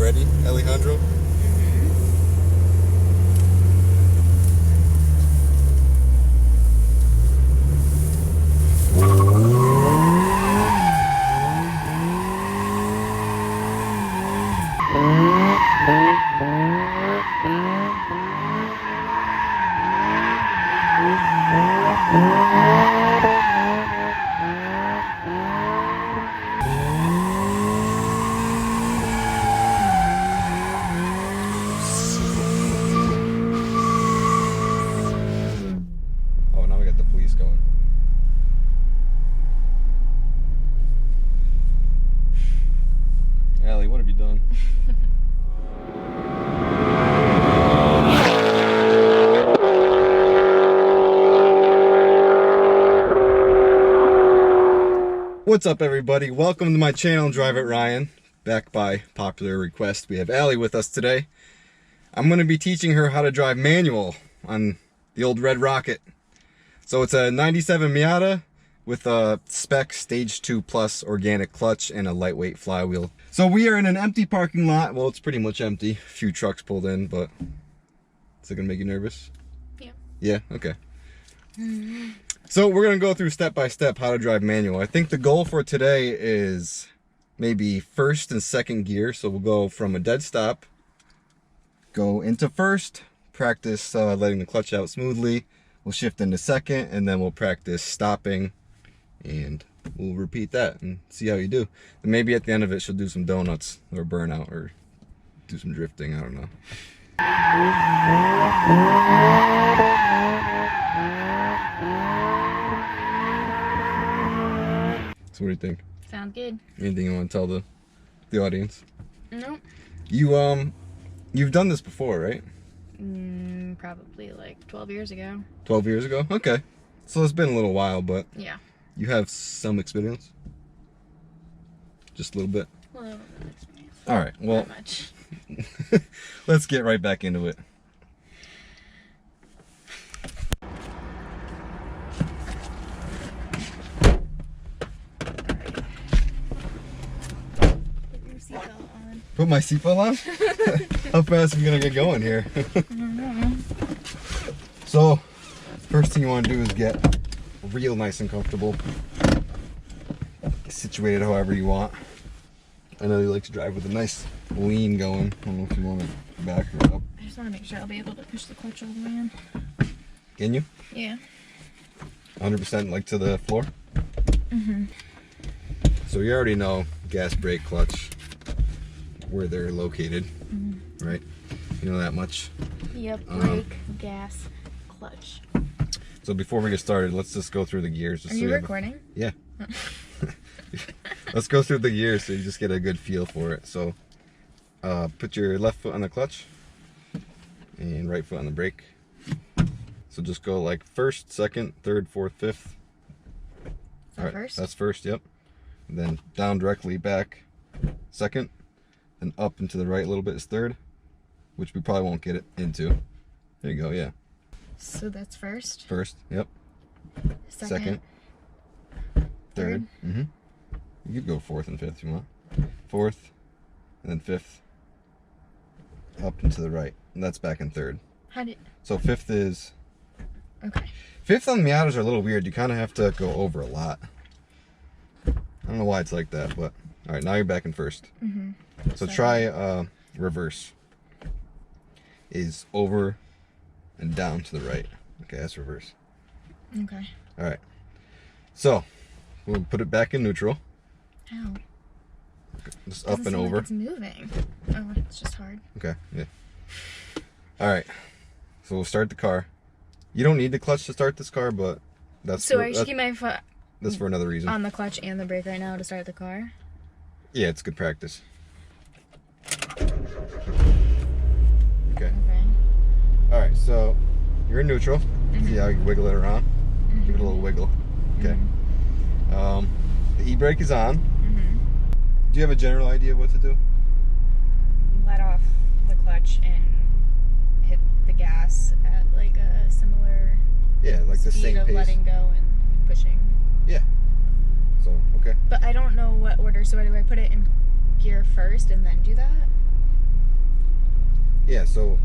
ready, Alejandro? Oh, now we got the police going. Allie, what have you done? What's up, everybody? Welcome to my channel, DriveItRyan. Back by popular request, we have Allie with us today. I'm going to be teaching her how to drive manual on the old Red Rocket. So it's a 97 Miata with a Spec Stage 2 Plus organic clutch and a lightweight flywheel. So we are in an empty parking lot. Well, it's pretty much empty. A few trucks pulled in, but is it going to make you nervous? Yeah. Yeah? Okay. So we're going to go through step by step how to drive manual. I think the goal for today is maybe first and second gear. So we'll go from a dead stop, go into first, practice letting the clutch out smoothly. We'll shift into second, and then we'll practice stopping, and we'll repeat that and see how you do. And maybe at the end of it, she'll do some donuts or burnout or do some drifting. I don't know. So what do you think? Sounds good. Anything you want to tell the audience? Nope. You've done this before, right? Probably like 12 years ago. 12 years ago? Okay. So it's been a little while, but Yeah. you have some experience? Just a little bit? A little bit of experience. All right, well, Not much. let's get right back into it. Put your seatbelt on. Put my seatbelt on? How fast are we gonna get going here? I don't know. So, first thing you want to do is get real nice and comfortable. Situated however you want. I know you like to drive with a nice lean going. I don't know if you want to back or up. I just want to make sure I'll be able to push the clutch all the way in. Can you? Yeah. 100% like to the floor? Mm-hmm. So you already know gas, brake, clutch, where they're located, right? You know that much. Yep. Brake, gas, clutch. So before we get started, let's just go through the gears. Are you recording? Yeah. Let's go through the gears so you just get a good feel for it. So put your left foot on the clutch and right foot on the brake. So just go like first, second, third, fourth, fifth. All right, first? That's first, yep. And then down directly back, second. Then up and to the right a little bit is third, which we probably won't get it into. There you go, yeah. So that's first? First, yep. Second. Third. Mm-hmm. You could go fourth and fifth if you want. Fourth, and then fifth. Up and to the right. And that's back in third. So fifth is... Okay. Fifth on the Miatas are a little weird. You kind of have to go over a lot. I don't know why it's like that, but... Alright, now you're back in first. Mm-hmm. So try reverse. Is over and down to the right. Okay, that's reverse. Okay. Alright. So, we'll put it back in neutral. Ow. Just up and over. Like it's moving. Oh, it's just hard. Okay, yeah. Alright. So we'll start the car. You don't need the clutch to start this car, but that's So I should keep my foot that's for another reason. on the clutch and the brake right now to start the car? Yeah, it's good practice. Okay. Okay. Alright, so you're in neutral. See how you wiggle it around? Give it a little wiggle. Okay. The e-brake is on. Do you have a general idea of what to do? Let off the clutch and hit the gas at like a similar Yeah, like the speed same of pace. letting go and pushing. Yeah. So, okay. But I don't know what order, so do I put it in gear first and then do that? Yeah, so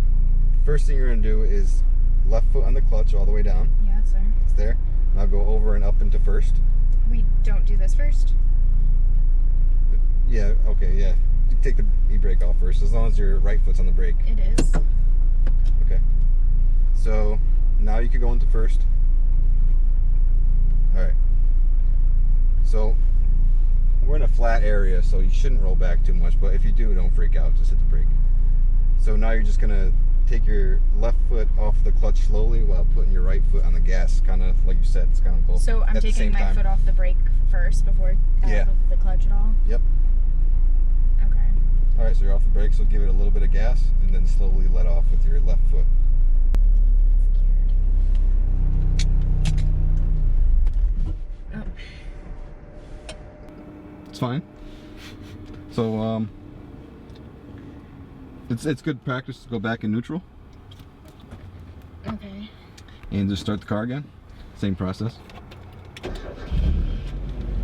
first thing you're gonna do is left foot on the clutch all the way down. Yeah, it's there. It's there. Now go over and up into first. We don't do this first? Yeah, okay, yeah. You take the e-brake off first, as long as your right foot's on the brake. It is. Okay. So now you can go into first. Alright. So we're in a flat area, so you shouldn't roll back too much, but if you do, don't freak out, just hit the brake. So now you're just gonna take your left foot off the clutch slowly while putting your right foot on the gas, kind of like you said, it's kind of both. So I'm taking my foot off the brake first before I flip the clutch at all? Yep. Okay. Alright, so you're off the brake, so give it a little bit of gas and then slowly let off with your left foot. Oh. It's fine. So it's good practice to go back in neutral. Okay. And just start the car again. Same process.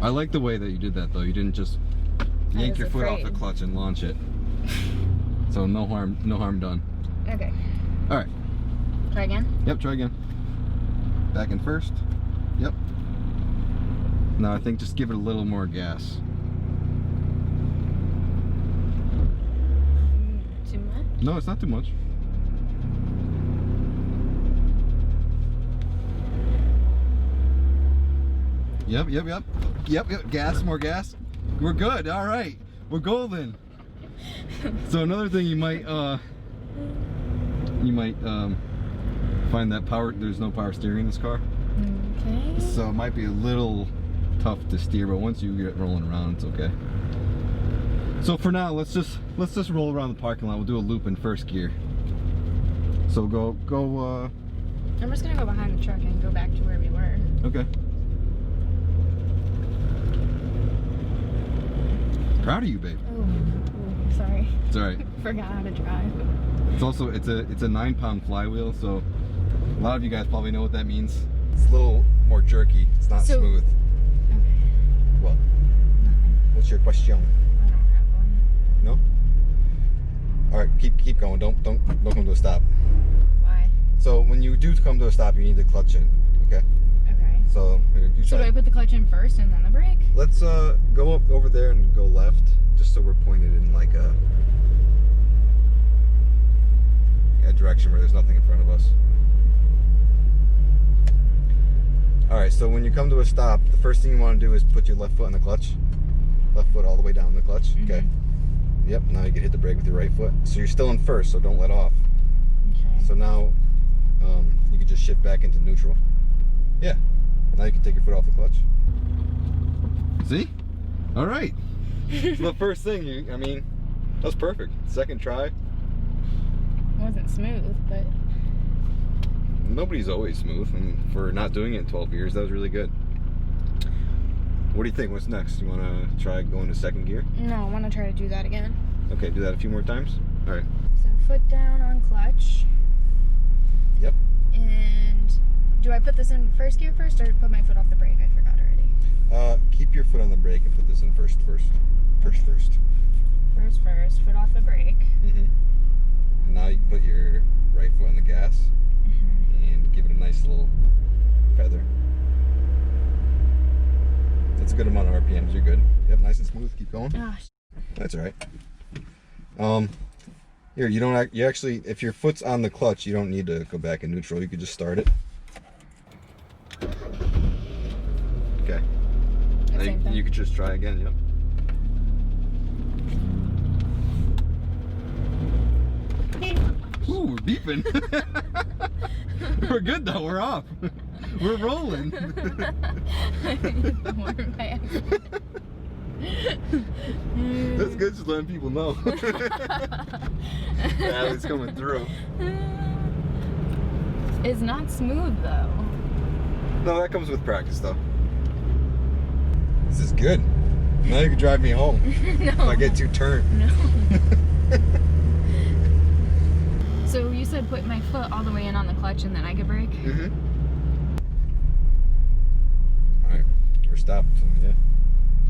I like the way that you did that though. You didn't just yank your foot off the clutch and launch it. So no harm done. Okay. Alright. Try again? Yep, try again. Back in first. Yep. Now I think just give it a little more gas. Too much? No, it's not too much. Yep. Gas, more gas. We're good. All right. We're golden. So another thing you might find that there's no power steering in this car. Okay. So it might be a little tough to steer, but once you get rolling around, it's okay. So for now, let's just roll around the parking lot. We'll do a loop in first gear. So go. I'm just gonna go behind the truck and go back to where we were. Okay. Proud of you, babe. Oh, sorry. It's all right. Forgot how to drive. It's also it's a 9-pound flywheel, so a lot of you guys probably know what that means. It's a little more jerky. It's not smooth. Okay. What? Nothing. What's your question? I don't have one. No? All right, keep going. Don't come to a stop. Why? So when you do come to a stop, you need to clutch in. Okay. Okay. So do I put the clutch in first and then the brake? Let's go up over there and go left, just so we're pointed in like a direction where there's nothing in front of us. Alright, so when you come to a stop, the first thing you want to do is put your left foot on the clutch. Left foot all the way down the clutch. Mm-hmm. Okay. Yep, now you can hit the brake with your right foot. So you're still in first, so don't let off. Okay. So now you can just shift back into neutral. Yeah. Now you can take your foot off the clutch. See? Alright. The first thing, I mean, that was perfect. Second try. It wasn't smooth, but... Nobody's always smooth, and for not doing it in 12 years, that was really good. What do you think? What's next? You want to try going to second gear? No, I want to try to do that again. Okay, do that a few more times? Alright. So foot down on clutch. Yep. And do I put this in first gear first, or put my foot off the brake? I forgot already. Keep your foot on the brake and put this in first. First, foot off the brake. Mm-hmm. And now you can put your right foot on the gas and give it a nice little feather. That's a good amount of RPMs. You're good. Yep, nice and smooth. Keep going. That's all right. Here, you actually, if your foot's on the clutch, you don't need to go back in neutral. You could just start it. Okay. Same thing. You could just try again. Yep. Ooh, we're beeping. We're good though. We're off. We're rolling. That's good, just letting people know. Yeah, it's coming through. It's not smooth though. No, that comes with practice though. This is good. Now you can drive me home. No. If I get too turned. No. So you said put my foot all the way in on the clutch and then I could brake? Mm-hmm. Alright, we're stopped. So yeah.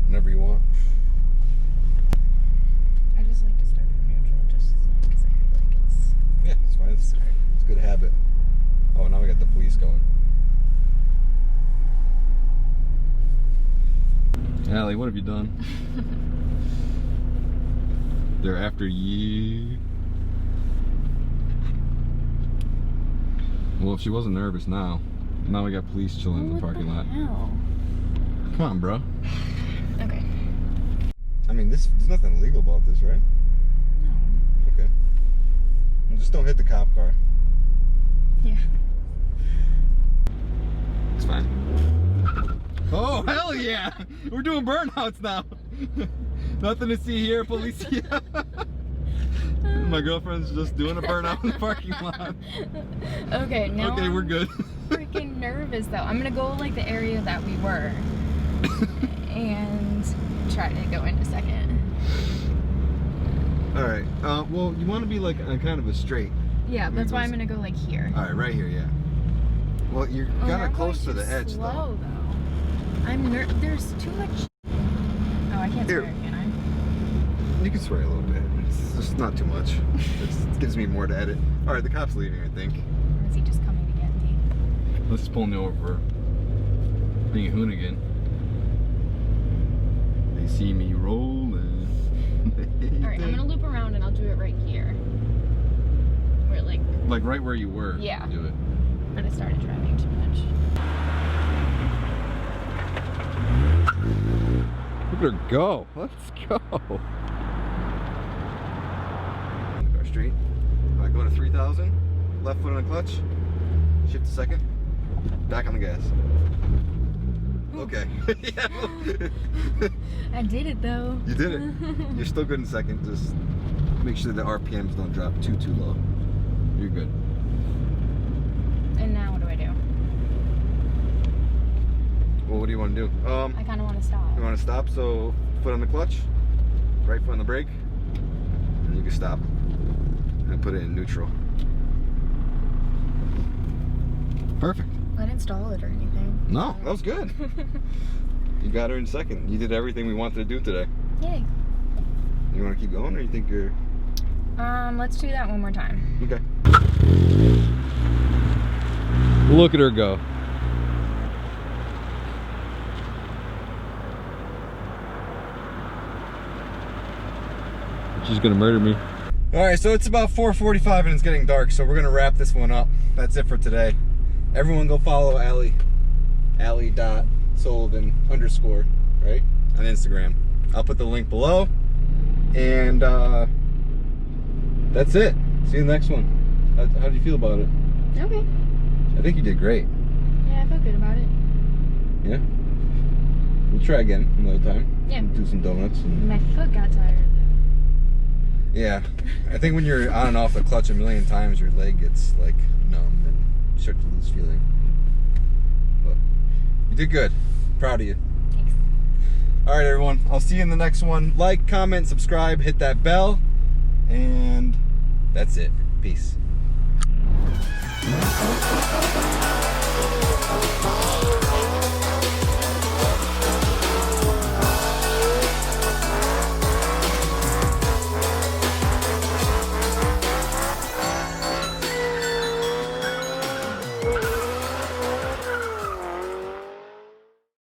Whenever you want. I just like to start from neutral just because I feel like it's Allie, what have you done? They're after you. Well, if she wasn't nervous now we got police chilling in the parking lot. Hell? Come on, bro. Okay. I mean, there's nothing illegal about this, right? No. Okay. Well, just don't hit the cop car. Yeah. It's fine. Oh, hell yeah! We're doing burnouts now. Nothing to see here, police. My girlfriend's just doing a burnout in the parking lot. Okay, now Okay, we're good. freaking nervous though. I'm gonna go like the area that we were and try to go into second. All right. Well, you want to be like on kind of a straight. Yeah, that's why I'm gonna go like here. All right, right here, yeah. Well, you're kind of close to the edge, slow, though. There's too much. Oh, I can't Here. swear, can I? You can swear a little bit. It's just not too much. It gives me more to edit. All right, the cop's leaving, I think. Or is he just coming to get me? Let's pull me over for being a hoonigan. They see me rolling. Alright, I'm gonna loop around and I'll do it right here. Where like right where you were. Yeah. Do it. when I started driving too much. Look at her go. Let's go. Our street. All right, go to 3,000. Left foot on the clutch. Shift to second. Back on the gas. Okay. I did it though. You did it. You're still good in second. Just make sure the RPMs don't drop too low. You're good. And now what do I do? Well, what do you want to do? I kind of want to stop. You want to stop? So foot on the clutch, right foot on the brake, and you can stop and put it in neutral. Perfect. I didn't stall it or anything. No, that was good. You got her in second. You did everything we wanted to do today. Yay. You want to keep going, or you think you're... Let's do that one more time. Okay. Look at her go. She's gonna murder me. All right, so it's about 4:45 and it's getting dark, so we're gonna wrap this one up. That's it for today. Everyone go follow Allie. Allie.Sullivan_, right? On Instagram. I'll put the link below. And that's it. See you in the next one. How do you feel about it? Okay. I think you did great. Yeah, I feel good about it. Yeah? We'll try again another time. Yeah. Do some donuts. And... My foot got tired. Yeah. I think when you're on and off the clutch a million times, your leg gets like numb and you start to lose feeling. But you did good. Proud of you. Thanks. Alright everyone, I'll see you in the next one. Like, comment, subscribe, hit that bell, and that's it. Peace.